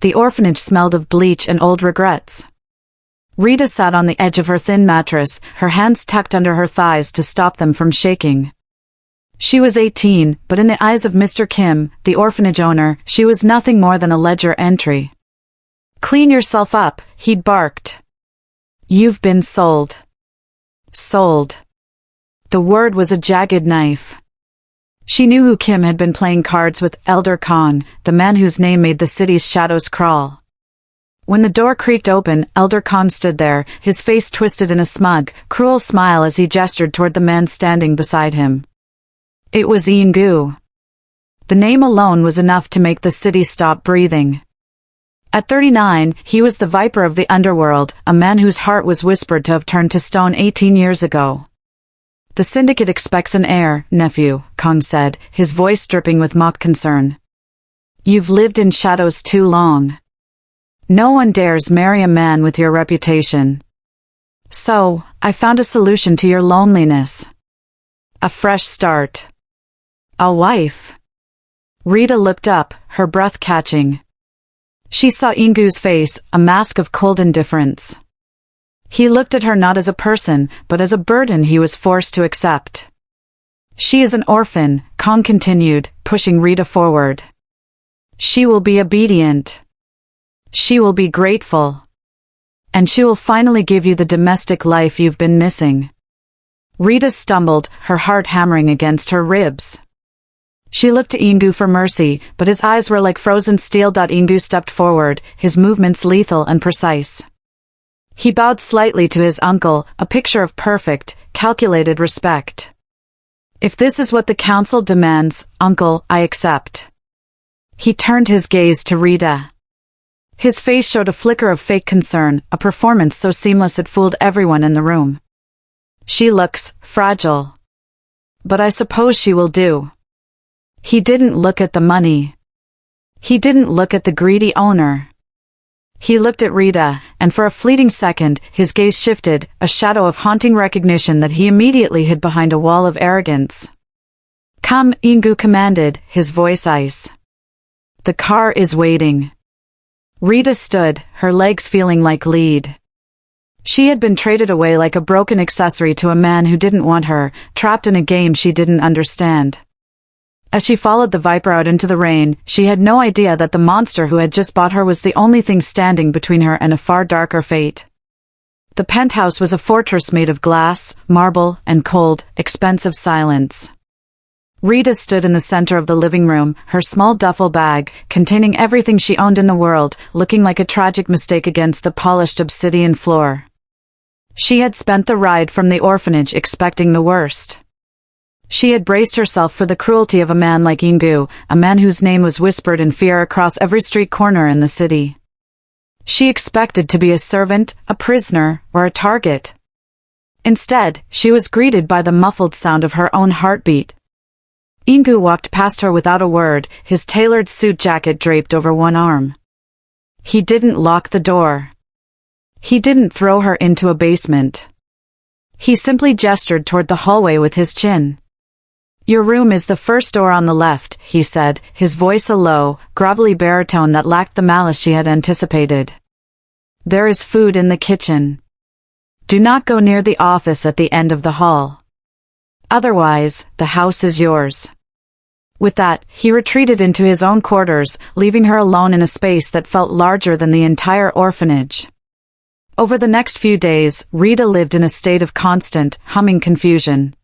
The orphanage smelled of bleach and old regrets. Rita sat on the edge of her thin mattress, her hands tucked under her thighs to stop them from shaking. She was 18, but in the eyes of Mr. Kim, the orphanage owner, she was nothing more than a ledger entry. "Clean yourself up," he'd barked. "You've been sold." Sold. The word was a jagged knife. She knew who Kim had been playing cards with, Elder Kong, the man whose name made the city's shadows crawl. When the door creaked open, Elder Kong stood there, his face twisted in a smug, cruel smile as he gestured toward the man standing beside him. It was Yin-gu. The name alone was enough to make the city stop breathing. At 39, he was the viper of the underworld, a man whose heart was whispered to have turned to stone 18 years ago. "The syndicate expects an heir, nephew," Kong said, his voice dripping with mock concern. "You've lived in shadows too long. No one dares marry a man with your reputation. So, I found a solution to your loneliness. A fresh start. A wife." Rita looked up, her breath catching. She saw Yin-gu's face, a mask of cold indifference. He looked at her not as a person, but as a burden he was forced to accept. "She is an orphan," Kong continued, pushing Rita forward. "She will be obedient. She will be grateful. And she will finally give you the domestic life you've been missing." Rita stumbled, her heart hammering against her ribs. She looked to Yin-gu for mercy, but his eyes were like frozen steel. Yin-gu stepped forward, his movements lethal and precise. He bowed slightly to his uncle, a picture of perfect, calculated respect. "If this is what the council demands, uncle, I accept." He turned his gaze to Rita. His face showed a flicker of fake concern, a performance so seamless it fooled everyone in the room. "She looks fragile. But I suppose she will do." He didn't look at the money. He didn't look at the greedy owner. He looked at Rita, and for a fleeting second, his gaze shifted, a shadow of haunting recognition that he immediately hid behind a wall of arrogance. "Come," Yin-gu commanded, his voice ice. "The car is waiting." Rita stood, her legs feeling like lead. She had been traded away like a broken accessory to a man who didn't want her, trapped in a game she didn't understand. As she followed the viper out into the rain, she had no idea that the monster who had just bought her was the only thing standing between her and a far darker fate. The penthouse was a fortress made of glass, marble, and cold, expensive silence. Rita stood in the center of the living room, her small duffel bag, containing everything she owned in the world, looking like a tragic mistake against the polished obsidian floor. She had spent the ride from the orphanage expecting the worst. She had braced herself for the cruelty of a man like Yin-gu, a man whose name was whispered in fear across every street corner in the city. She expected to be a servant, a prisoner, or a target. Instead, she was greeted by the muffled sound of her own heartbeat. Yin-gu walked past her without a word, his tailored suit jacket draped over one arm. He didn't lock the door. He didn't throw her into a basement. He simply gestured toward the hallway with his chin. "Your room is the first door on the left," he said, his voice a low, grovelly baritone that lacked the malice she had anticipated. "There is food in the kitchen. Do not go near the office at the end of the hall. Otherwise, the house is yours." With that, he retreated into his own quarters, leaving her alone in a space that felt larger than the entire orphanage. Over the next few days, Rita lived in a state of constant, humming confusion.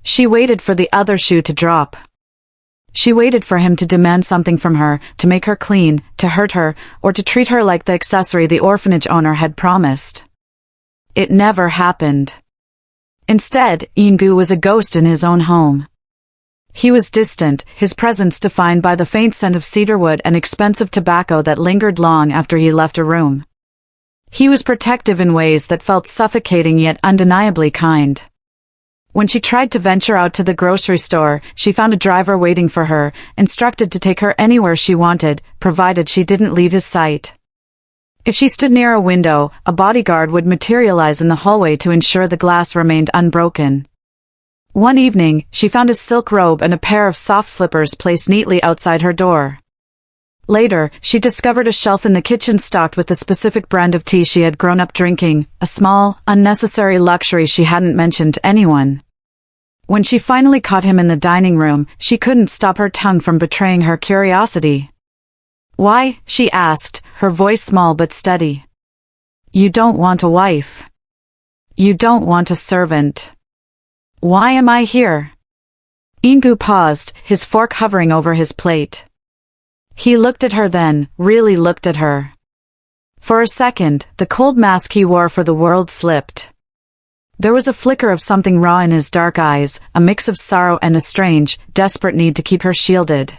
She waited for the other shoe to drop. She waited for him to demand something from her, to make her clean, to hurt her, or to treat her like the accessory the orphanage owner had promised. It never happened. Instead, Yin-gu was a ghost in his own home. He was distant, his presence defined by the faint scent of cedarwood and expensive tobacco that lingered long after he left a room. He was protective in ways that felt suffocating yet undeniably kind. When she tried to venture out to the grocery store, she found a driver waiting for her, instructed to take her anywhere she wanted, provided she didn't leave his sight. If she stood near a window, a bodyguard would materialize in the hallway to ensure the glass remained unbroken. One evening, she found a silk robe and a pair of soft slippers placed neatly outside her door. Later, she discovered a shelf in the kitchen stocked with the specific brand of tea she had grown up drinking, a small, unnecessary luxury she hadn't mentioned to anyone. When she finally caught him in the dining room, she couldn't stop her tongue from betraying her curiosity. "Why?" she asked, her voice small but steady. "You don't want a wife. You don't want a servant. Why am I here?" Yin-gu paused, his fork hovering over his plate. He looked at her then, really looked at her. For a second, the cold mask he wore for the world slipped. There was a flicker of something raw in his dark eyes, a mix of sorrow and a strange, desperate need to keep her shielded.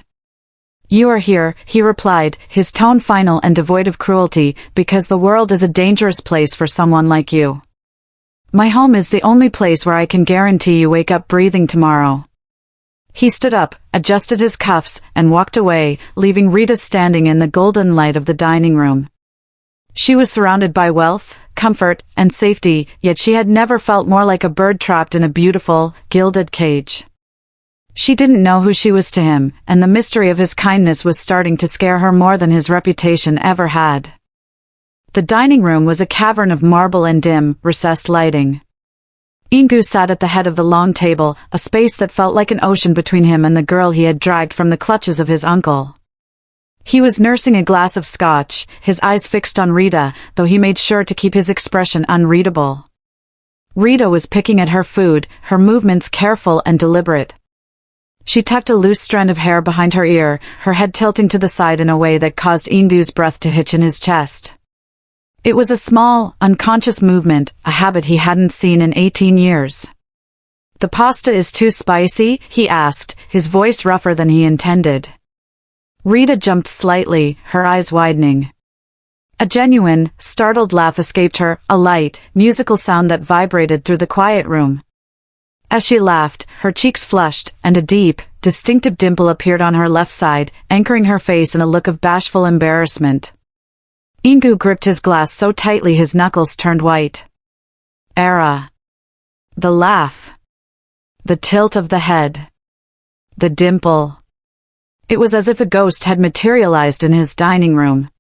"You are here," he replied, his tone final and devoid of cruelty, "because the world is a dangerous place for someone like you. My home is the only place where I can guarantee you wake up breathing tomorrow." He stood up, adjusted his cuffs, and walked away, leaving Rita standing in the golden light of the dining room. She was surrounded by wealth, comfort, and safety, yet she had never felt more like a bird trapped in a beautiful, gilded cage. She didn't know who she was to him, and the mystery of his kindness was starting to scare her more than his reputation ever had. The dining room was a cavern of marble and dim, recessed lighting. Yin-gu sat at the head of the long table, a space that felt like an ocean between him and the girl he had dragged from the clutches of his uncle. He was nursing a glass of scotch, his eyes fixed on Rita, though he made sure to keep his expression unreadable. Rita was picking at her food, her movements careful and deliberate. She tucked a loose strand of hair behind her ear, her head tilting to the side in a way that caused Yin-gu's breath to hitch in his chest. It was a small, unconscious movement, a habit he hadn't seen in 18 years. "The pasta is too spicy?" he asked, his voice rougher than he intended. Rita jumped slightly, her eyes widening. A genuine, startled laugh escaped her, a light, musical sound that vibrated through the quiet room. As she laughed, her cheeks flushed, and a deep, distinctive dimple appeared on her left side, anchoring her face in a look of bashful embarrassment. Yin-gu gripped his glass so tightly his knuckles turned white. Era. The laugh. The tilt of the head. The dimple. It was as if a ghost had materialized in his dining room.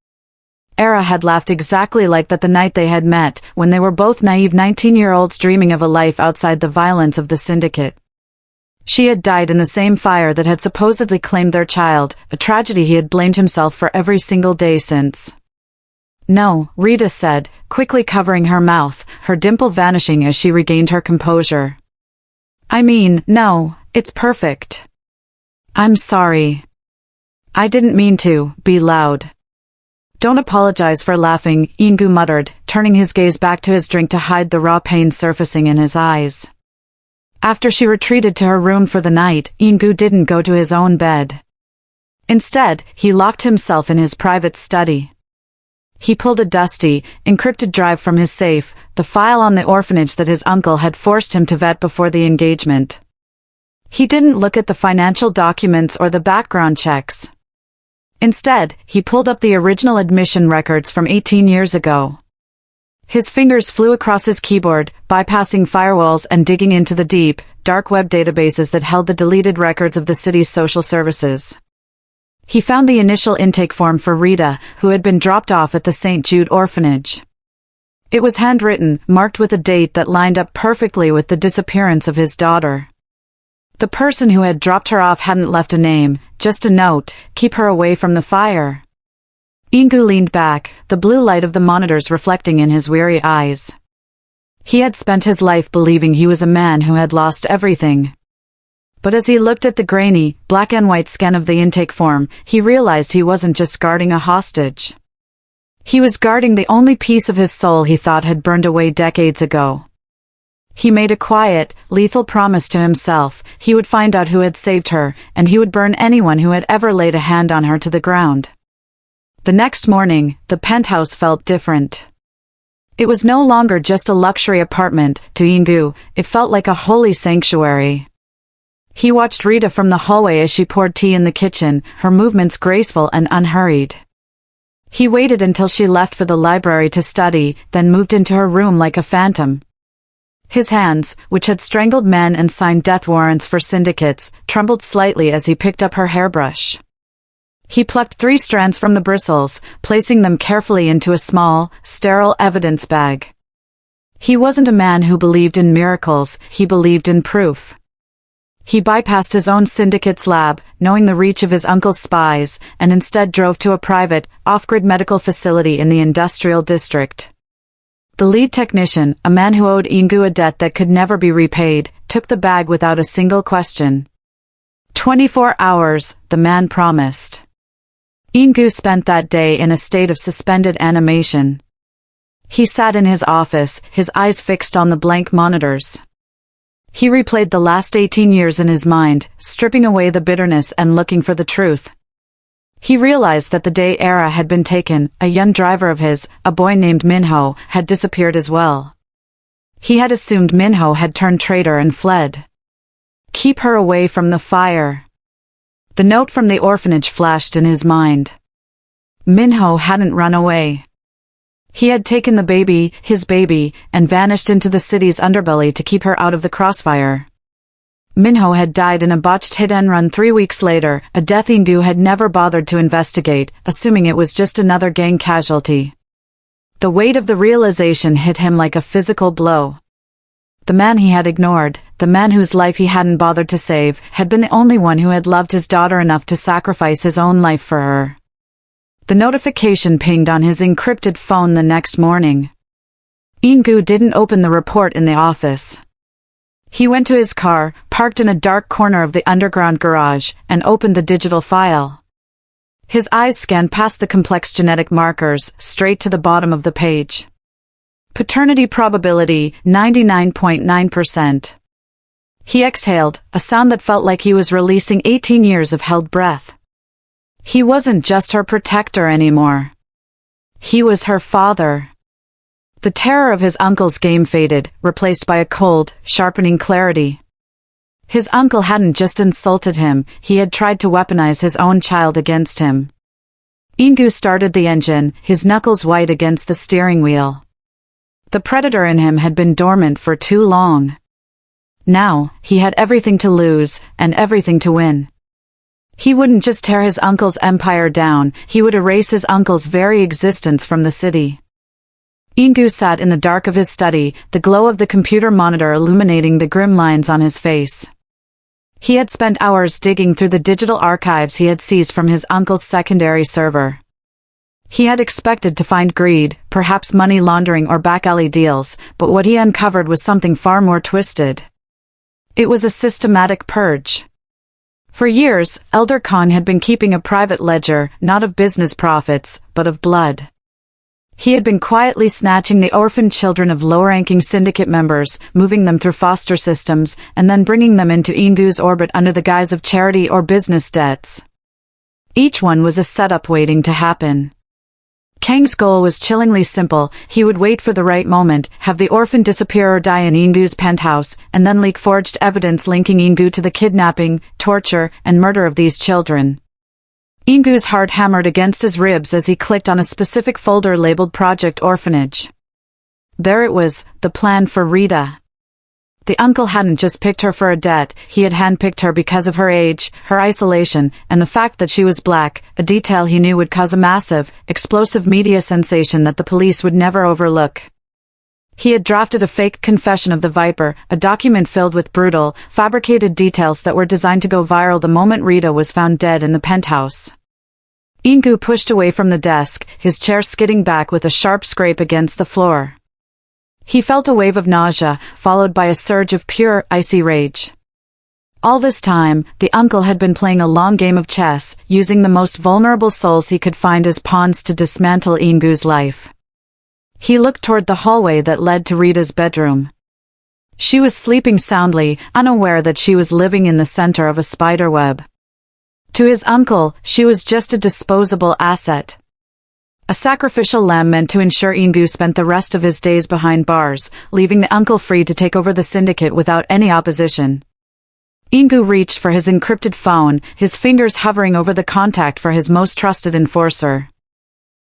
Era had laughed exactly like that the night they had met, when they were both naive 19-year-olds dreaming of a life outside the violence of the syndicate. She had died in the same fire that had supposedly claimed their child, a tragedy he had blamed himself for every single day since. "No," Rita said, quickly covering her mouth, her dimple vanishing as she regained her composure. "I mean, no, it's perfect. I'm sorry. I didn't mean to be loud." "Don't apologize for laughing," Yin-gu muttered, turning his gaze back to his drink to hide the raw pain surfacing in his eyes. After she retreated to her room for the night, Yin-gu didn't go to his own bed. Instead, he locked himself in his private study. He pulled a dusty, encrypted drive from his safe, the file on the orphanage that his uncle had forced him to vet before the engagement. He didn't look at the financial documents or the background checks. Instead, he pulled up the original admission records from 18 years ago. His fingers flew across his keyboard, bypassing firewalls and digging into the deep, dark web databases that held the deleted records of the city's social services. He found the initial intake form for Rita, who had been dropped off at the St. Jude orphanage. It was handwritten, marked with a date that lined up perfectly with the disappearance of his daughter. The person who had dropped her off hadn't left a name, just a note: "Keep her away from the fire." Yin-gu leaned back, the blue light of the monitors reflecting in his weary eyes. He had spent his life believing he was a man who had lost everything. But as he looked at the grainy, black and white scan of the intake form, he realized he wasn't just guarding a hostage. He was guarding the only piece of his soul he thought had burned away decades ago. He made a quiet, lethal promise to himself: he would find out who had saved her, and he would burn anyone who had ever laid a hand on her to the ground. The next morning, the penthouse felt different. It was no longer just a luxury apartment. To Yin-gu, it felt like a holy sanctuary. He watched Rita from the hallway as she poured tea in the kitchen, her movements graceful and unhurried. He waited until she left for the library to study, then moved into her room like a phantom. His hands, which had strangled men and signed death warrants for syndicates, trembled slightly as he picked up her hairbrush. He plucked 3 strands from the bristles, placing them carefully into a small, sterile evidence bag. He wasn't a man who believed in miracles, he believed in proof. He bypassed his own syndicate's lab, knowing the reach of his uncle's spies, and instead drove to a private, off-grid medical facility in the industrial district. The lead technician, a man who owed Yin-gu a debt that could never be repaid, took the bag without a single question. 24 hours, the man promised. Yin-gu spent that day in a state of suspended animation. He sat in his office, his eyes fixed on the blank monitors. He replayed the last 18 years in his mind, stripping away the bitterness and looking for the truth. He realized that the day Era had been taken, a young driver of his, a boy named Minho, had disappeared as well. He had assumed Minho had turned traitor and fled. Keep her away from the fire. The note from the orphanage flashed in his mind. Minho hadn't run away. He had taken the baby, his baby, and vanished into the city's underbelly to keep her out of the crossfire. Minho had died in a botched hit-and-run 3 weeks later, a death Yin-gu had never bothered to investigate, assuming it was just another gang casualty. The weight of the realization hit him like a physical blow. The man he had ignored, the man whose life he hadn't bothered to save, had been the only one who had loved his daughter enough to sacrifice his own life for her. The notification pinged on his encrypted phone the next morning. Yin-gu didn't open the report in the office. He went to his car, parked in a dark corner of the underground garage, and opened the digital file. His eyes scanned past the complex genetic markers, straight to the bottom of the page. Paternity probability, 99.9%. He exhaled, a sound that felt like he was releasing 18 years of held breath. He wasn't just her protector anymore. He was her father. The terror of his uncle's game faded, replaced by a cold, sharpening clarity. His uncle hadn't just insulted him, he had tried to weaponize his own child against him. Yin-gu started the engine, his knuckles white against the steering wheel. The predator in him had been dormant for too long. Now, he had everything to lose, and everything to win. He wouldn't just tear his uncle's empire down, he would erase his uncle's very existence from the city. Yin-gu sat in the dark of his study, the glow of the computer monitor illuminating the grim lines on his face. He had spent hours digging through the digital archives he had seized from his uncle's secondary server. He had expected to find greed, perhaps money laundering or back-alley deals, but what he uncovered was something far more twisted. It was a systematic purge. For years, Elder Khan had been keeping a private ledger, not of business profits, but of blood. He had been quietly snatching the orphan children of low-ranking syndicate members, moving them through foster systems, and then bringing them into Yin-gu's orbit under the guise of charity or business debts. Each one was a setup waiting to happen. Kang's goal was chillingly simple, he would wait for the right moment, have the orphan disappear or die in Yin-gu's penthouse, and then leak forged evidence linking Yin-gu to the kidnapping, torture, and murder of these children. Yin-gu's heart hammered against his ribs as he clicked on a specific folder labeled Project Orphanage. There it was, the plan for Rita. The uncle hadn't just picked her for a debt, he had handpicked her because of her age, her isolation, and the fact that she was black, a detail he knew would cause a massive, explosive media sensation that the police would never overlook. He had drafted a fake confession of the Viper, a document filled with brutal, fabricated details that were designed to go viral the moment Rita was found dead in the penthouse. Yin-gu pushed away from the desk, his chair skidding back with a sharp scrape against the floor. He felt a wave of nausea, followed by a surge of pure, icy rage. All this time, the uncle had been playing a long game of chess, using the most vulnerable souls he could find as pawns to dismantle Yin-gu's life. He looked toward the hallway that led to Rita's bedroom. She was sleeping soundly, unaware that she was living in the center of a spiderweb. To his uncle, she was just a disposable asset. A sacrificial lamb meant to ensure Yin-gu spent the rest of his days behind bars, leaving the uncle free to take over the syndicate without any opposition. Yin-gu reached for his encrypted phone, his fingers hovering over the contact for his most trusted enforcer.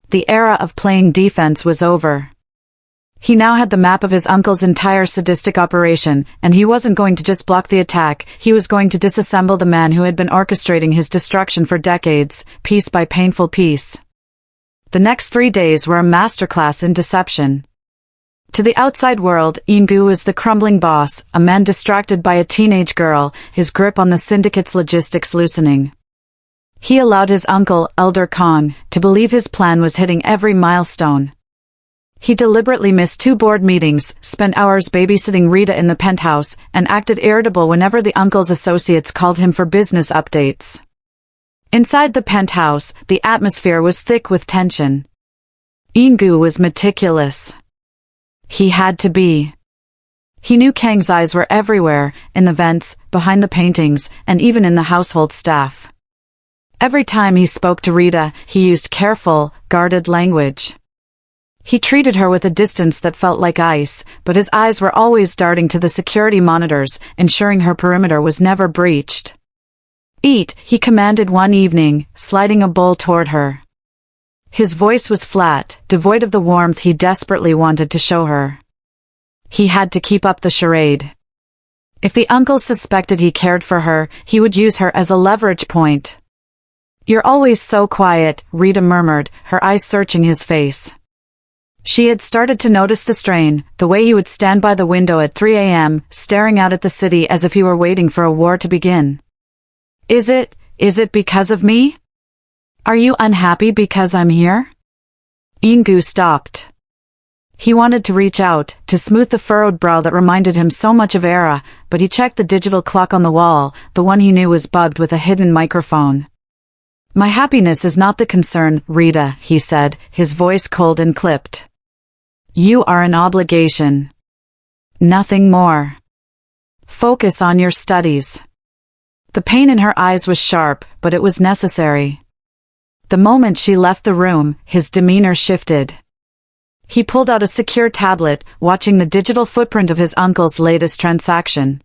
The era of playing defense was over. He now had the map of his uncle's entire sadistic operation, and he wasn't going to just block the attack, he was going to disassemble the man who had been orchestrating his destruction for decades, piece by painful piece. The next 3 days were a masterclass in deception. To the outside world, Yin-gu was the crumbling boss, a man distracted by a teenage girl, his grip on the syndicate's logistics loosening. He allowed his uncle, Elder Kong, to believe his plan was hitting every milestone. He deliberately missed 2 board meetings, spent hours babysitting Rita in the penthouse, and acted irritable whenever the uncle's associates called him for business updates. Inside the penthouse, the atmosphere was thick with tension. Yin-gu was meticulous. He had to be. He knew Kang's eyes were everywhere, in the vents, behind the paintings, and even in the household staff. Every time he spoke to Rita, he used careful, guarded language. He treated her with a distance that felt like ice, but his eyes were always darting to the security monitors, ensuring her perimeter was never breached. "Eat," he commanded one evening, sliding a bowl toward her. His voice was flat, devoid of the warmth he desperately wanted to show her. He had to keep up the charade. If the uncle suspected he cared for her, he would use her as a leverage point. "You're always so quiet," Rita murmured, her eyes searching his face. She had started to notice the strain, the way he would stand by the window at 3 a.m., staring out at the city as if he were waiting for a war to begin. Is it because of me? Are you unhappy because I'm here?" Yin-gu stopped. He wanted to reach out, to smooth the furrowed brow that reminded him so much of Era, but he checked the digital clock on the wall, the one he knew was bugged with a hidden microphone. "My happiness is not the concern, Rita," he said, his voice cold and clipped. "You are an obligation. Nothing more. Focus on your studies." The pain in her eyes was sharp, but it was necessary. The moment she left the room, his demeanor shifted. He pulled out a secure tablet, watching the digital footprint of his uncle's latest transaction.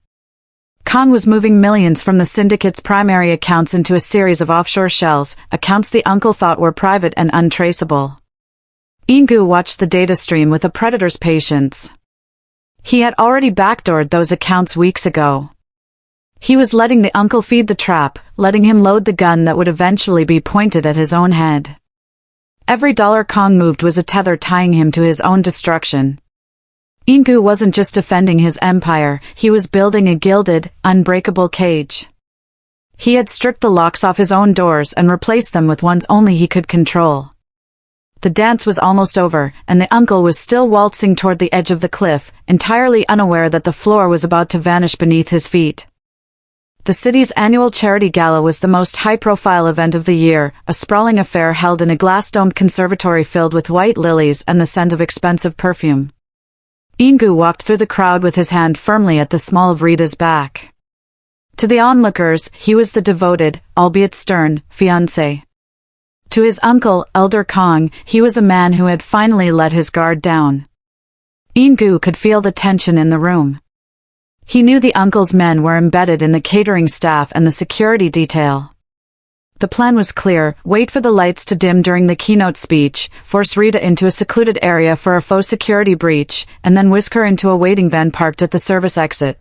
Kong was moving millions from the syndicate's primary accounts into a series of offshore shells, accounts the uncle thought were private and untraceable. Yin-gu watched the data stream with a predator's patience. He had already backdoored those accounts weeks ago. He was letting the uncle feed the trap, letting him load the gun that would eventually be pointed at his own head. Every dollar Kong moved was a tether tying him to his own destruction. Yin-gu wasn't just defending his empire, he was building a gilded, unbreakable cage. He had stripped the locks off his own doors and replaced them with ones only he could control. The dance was almost over, and the uncle was still waltzing toward the edge of the cliff, entirely unaware that the floor was about to vanish beneath his feet. The city's annual charity gala was the most high-profile event of the year, a sprawling affair held in a glass-domed conservatory filled with white lilies and the scent of expensive perfume. Yin-gu walked through the crowd with his hand firmly at the small of Rita's back. To the onlookers, he was the devoted, albeit stern, fiancé. To his uncle, Elder Kong, he was a man who had finally let his guard down. Yin-gu could feel the tension in the room. He knew the uncle's men were embedded in the catering staff and the security detail. The plan was clear: wait for the lights to dim during the keynote speech, force Rita into a secluded area for a faux security breach, and then whisk her into a waiting van parked at the service exit.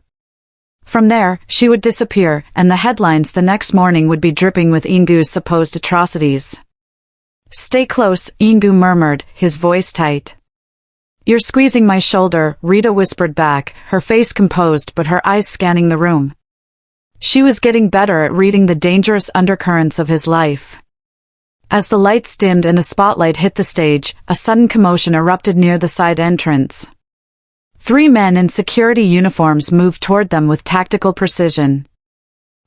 From there, she would disappear, and the headlines the next morning would be dripping with Yin-gu's supposed atrocities. "Stay close," Yin-gu murmured, his voice tight. "You're squeezing my shoulder," Rita whispered back, her face composed but her eyes scanning the room. She was getting better at reading the dangerous undercurrents of his life. As the lights dimmed and the spotlight hit the stage, a sudden commotion erupted near the side entrance. 3 men in security uniforms moved toward them with tactical precision.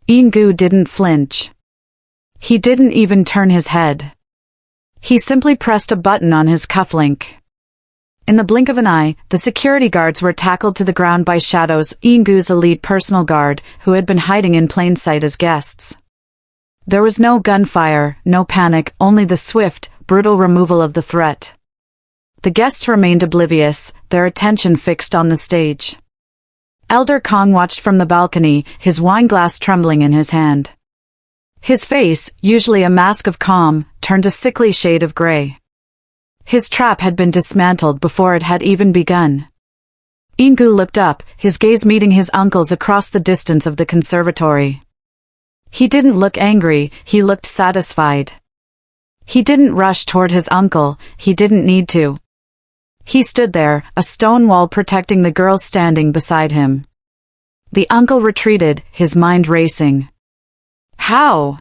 Yin-gu didn't flinch. He didn't even turn his head. He simply pressed a button on his cufflink. In the blink of an eye, the security guards were tackled to the ground by Shadows, Yin-gu's elite personal guard, who had been hiding in plain sight as guests. There was no gunfire, no panic, only the swift, brutal removal of the threat. The guests remained oblivious, their attention fixed on the stage. Elder Kong watched from the balcony, his wineglass trembling in his hand. His face, usually a mask of calm, turned a sickly shade of gray. His trap had been dismantled before it had even begun. Yin-gu looked up, his gaze meeting his uncle's across the distance of the conservatory. He didn't look angry, he looked satisfied. He didn't rush toward his uncle, he didn't need to. He stood there, a stone wall protecting the girl standing beside him. The uncle retreated, his mind racing. How?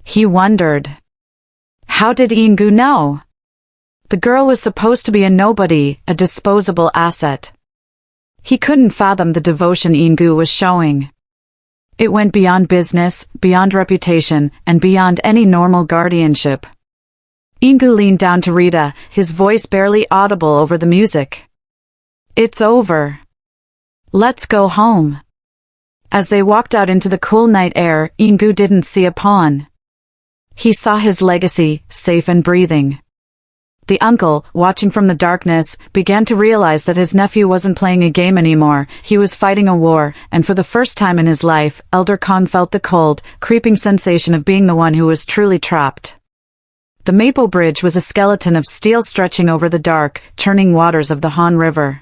He wondered. How did Yin-gu know? The girl was supposed to be a nobody, a disposable asset. He couldn't fathom the devotion Yin-gu was showing. It went beyond business, beyond reputation, and beyond any normal guardianship. Yin-gu leaned down to Rita, his voice barely audible over the music. It's over. Let's go home. As they walked out into the cool night air, Yin-gu didn't see a pawn. He saw his legacy, safe and breathing. The uncle, watching from the darkness, began to realize that his nephew wasn't playing a game anymore, he was fighting a war, and for the first time in his life, Elder Kong felt the cold, creeping sensation of being the one who was truly trapped. The Maple Bridge was a skeleton of steel stretching over the dark, churning waters of the Han River.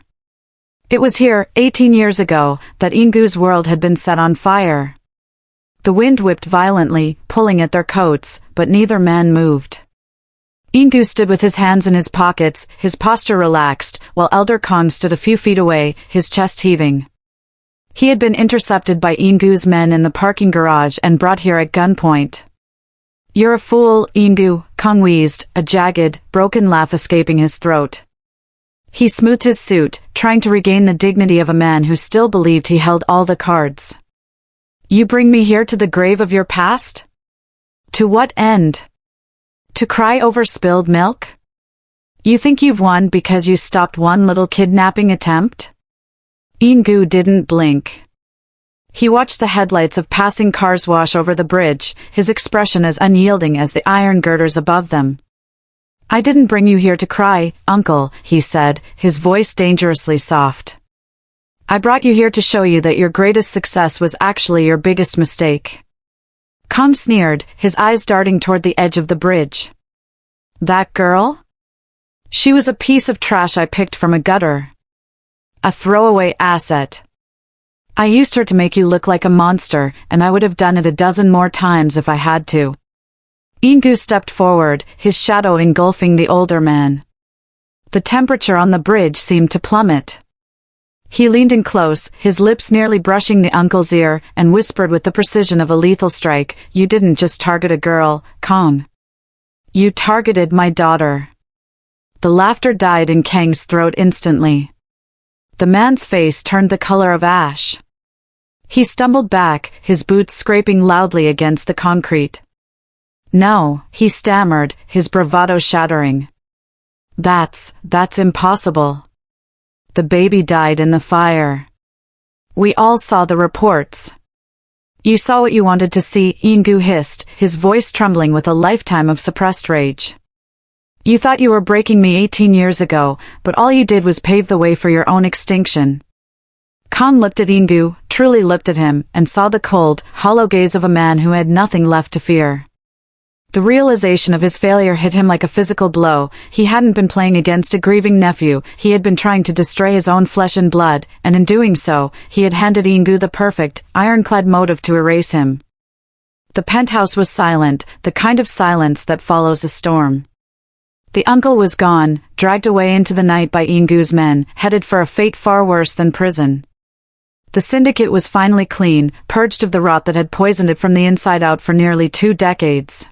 It was here, 18 years ago, that Yin-gu's world had been set on fire. The wind whipped violently, pulling at their coats, but neither man moved. Yin-gu stood with his hands in his pockets, his posture relaxed, while Elder Kong stood a few feet away, his chest heaving. He had been intercepted by Yin-gu's men in the parking garage and brought here at gunpoint. You're a fool, Yin-gu, Kong wheezed, a jagged, broken laugh escaping his throat. He smoothed his suit, trying to regain the dignity of a man who still believed he held all the cards. You bring me here to the grave of your past? To what end? To cry over spilled milk? You think you've won because you stopped one little kidnapping attempt? Yin-gu didn't blink. He watched the headlights of passing cars wash over the bridge, his expression as unyielding as the iron girders above them. I didn't bring you here to cry, uncle, he said, his voice dangerously soft. I brought you here to show you that your greatest success was actually your biggest mistake. Kong sneered, his eyes darting toward the edge of the bridge. That girl? She was a piece of trash I picked from a gutter. A throwaway asset. I used her to make you look like a monster, and I would have done it a dozen more times if I had to. Yin-gu stepped forward, his shadow engulfing the older man. The temperature on the bridge seemed to plummet. He leaned in close, his lips nearly brushing the uncle's ear, and whispered with the precision of a lethal strike, You didn't just target a girl, Kong. You targeted my daughter. The laughter died in Kang's throat instantly. The man's face turned the color of ash. He stumbled back, his boots scraping loudly against the concrete. No, he stammered, his bravado shattering. That's impossible. The baby died in the fire. We all saw the reports. You saw what you wanted to see, Yin-gu hissed, his voice trembling with a lifetime of suppressed rage. You thought you were breaking me 18 years ago, but all you did was pave the way for your own extinction. Kong looked at Yin-gu, truly looked at him, and saw the cold, hollow gaze of a man who had nothing left to fear. The realization of his failure hit him like a physical blow. He hadn't been playing against a grieving nephew, he had been trying to destroy his own flesh and blood, and in doing so, he had handed Yin-gu the perfect, ironclad motive to erase him. The penthouse was silent, the kind of silence that follows a storm. The uncle was gone, dragged away into the night by Yin-gu's men, headed for a fate far worse than prison. The syndicate was finally clean, purged of the rot that had poisoned it from the inside out for nearly 2 decades.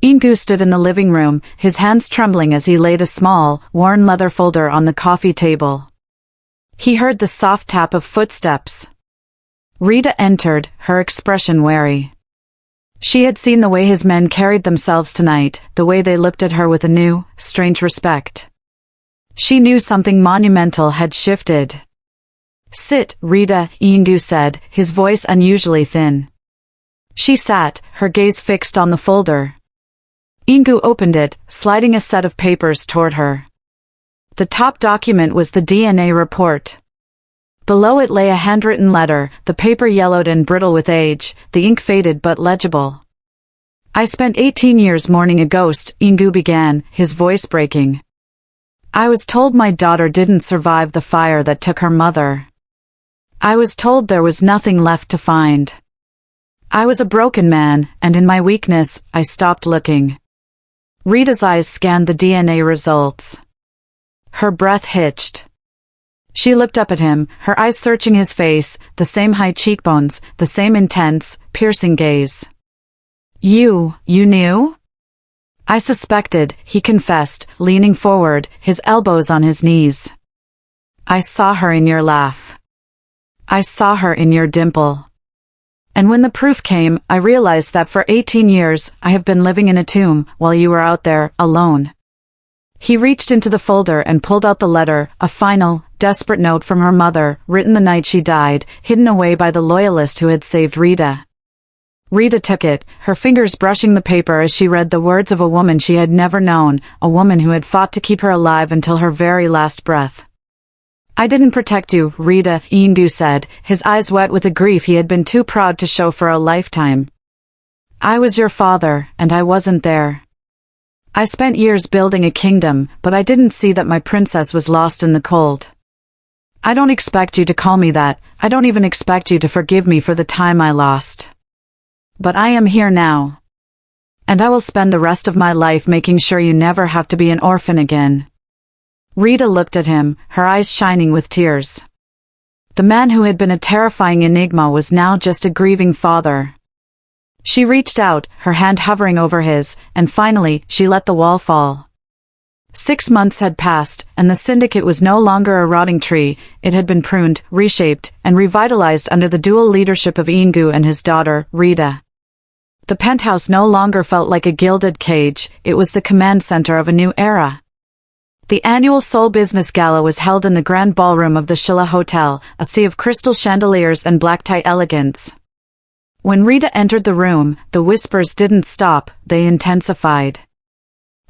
Yin-gu stood in the living room, his hands trembling as he laid a small, worn leather folder on the coffee table. He heard the soft tap of footsteps. Rita entered, her expression wary. She had seen the way his men carried themselves tonight, the way they looked at her with a new, strange respect. She knew something monumental had shifted. Sit, Rita, Yin-gu said, his voice unusually thin. She sat, her gaze fixed on the folder. Yin-gu opened it, sliding a set of papers toward her. The top document was the DNA report. Below it lay a handwritten letter, the paper yellowed and brittle with age, the ink faded but legible. I spent 18 years mourning a ghost, Yin-gu began, his voice breaking. I was told my daughter didn't survive the fire that took her mother. I was told there was nothing left to find. I was a broken man, and in my weakness, I stopped looking. Rita's eyes scanned the DNA results. Her breath hitched. She looked up at him, her eyes searching his face, the same high cheekbones, the same intense, piercing gaze. You knew? I suspected, he confessed, leaning forward, his elbows on his knees. I saw her in your laugh. I saw her in your dimple. And when the proof came, I realized that for 18 years, I have been living in a tomb, while you were out there, alone. He reached into the folder and pulled out the letter, a final, desperate note from her mother, written the night she died, hidden away by the loyalist who had saved Rita. Rita took it, her fingers brushing the paper as she read the words of a woman she had never known, a woman who had fought to keep her alive until her very last breath. I didn't protect you, Rita, Yin-gu said, his eyes wet with a grief he had been too proud to show for a lifetime. I was your father, and I wasn't there. I spent years building a kingdom, but I didn't see that my princess was lost in the cold. I don't expect you to call me that, I don't even expect you to forgive me for the time I lost. But I am here now. And I will spend the rest of my life making sure you never have to be an orphan again. Rita looked at him, her eyes shining with tears. The man who had been a terrifying enigma was now just a grieving father. She reached out, her hand hovering over his, and finally, she let the wall fall. 6 months had passed, and the syndicate was no longer a rotting tree, it had been pruned, reshaped, and revitalized under the dual leadership of Yin-gu and his daughter, Rita. The penthouse no longer felt like a gilded cage, it was the command center of a new era. The annual Seoul Business Gala was held in the grand ballroom of the Shilla Hotel, a sea of crystal chandeliers and black-tie elegance. When Rita entered the room, the whispers didn't stop, they intensified.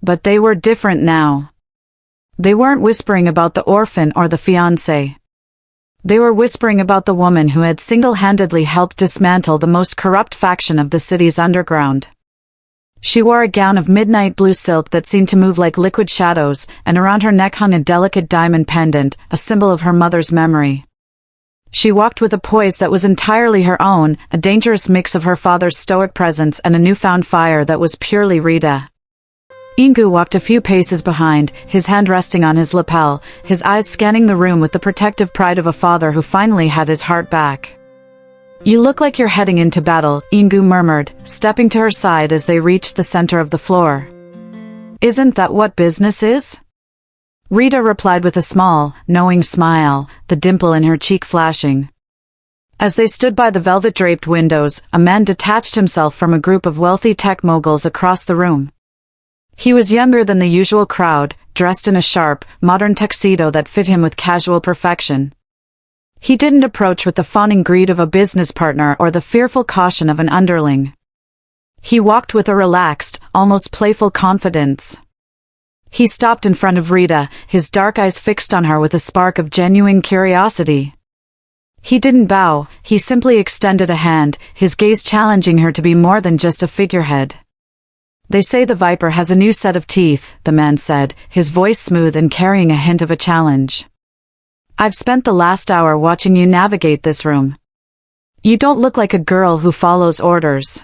But they were different now. They weren't whispering about the orphan or the fiancé. They were whispering about the woman who had single-handedly helped dismantle the most corrupt faction of the city's underground. She wore a gown of midnight blue silk that seemed to move like liquid shadows, and around her neck hung a delicate diamond pendant, a symbol of her mother's memory. She walked with a poise that was entirely her own, a dangerous mix of her father's stoic presence and a newfound fire that was purely Rita. Yin-gu walked a few paces behind, his hand resting on his lapel, his eyes scanning the room with the protective pride of a father who finally had his heart back. You look like you're heading into battle, Yin-gu murmured, stepping to her side as they reached the center of the floor. Isn't that what business is? Rita replied with a small, knowing smile, the dimple in her cheek flashing. As they stood by the velvet-draped windows, a man detached himself from a group of wealthy tech moguls across the room. He was younger than the usual crowd, dressed in a sharp, modern tuxedo that fit him with casual perfection. He didn't approach with the fawning greed of a business partner or the fearful caution of an underling. He walked with a relaxed, almost playful confidence. He stopped in front of Rita, his dark eyes fixed on her with a spark of genuine curiosity. He didn't bow, he simply extended a hand, his gaze challenging her to be more than just a figurehead. They say the viper has a new set of teeth, the man said, his voice smooth and carrying a hint of a challenge. I've spent the last hour watching you navigate this room. You don't look like a girl who follows orders.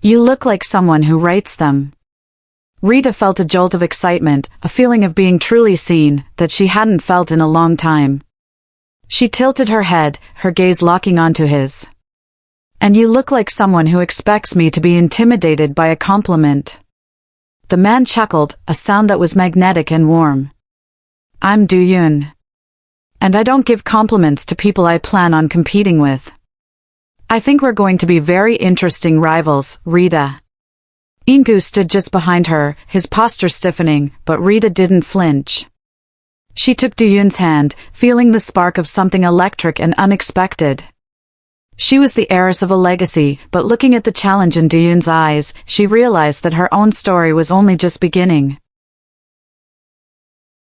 You look like someone who writes them. Rita felt a jolt of excitement, a feeling of being truly seen, that she hadn't felt in a long time. She tilted her head, her gaze locking onto his. And you look like someone who expects me to be intimidated by a compliment. The man chuckled, a sound that was magnetic and warm. I'm Do-yoon. And I don't give compliments to people I plan on competing with. I think we're going to be very interesting rivals, Rita. Yin-gu stood just behind her, his posture stiffening, but Rita didn't flinch. She took Do-yoon's hand, feeling the spark of something electric and unexpected. She was the heiress of a legacy, but looking at the challenge in Do-yoon's eyes, she realized that her own story was only just beginning.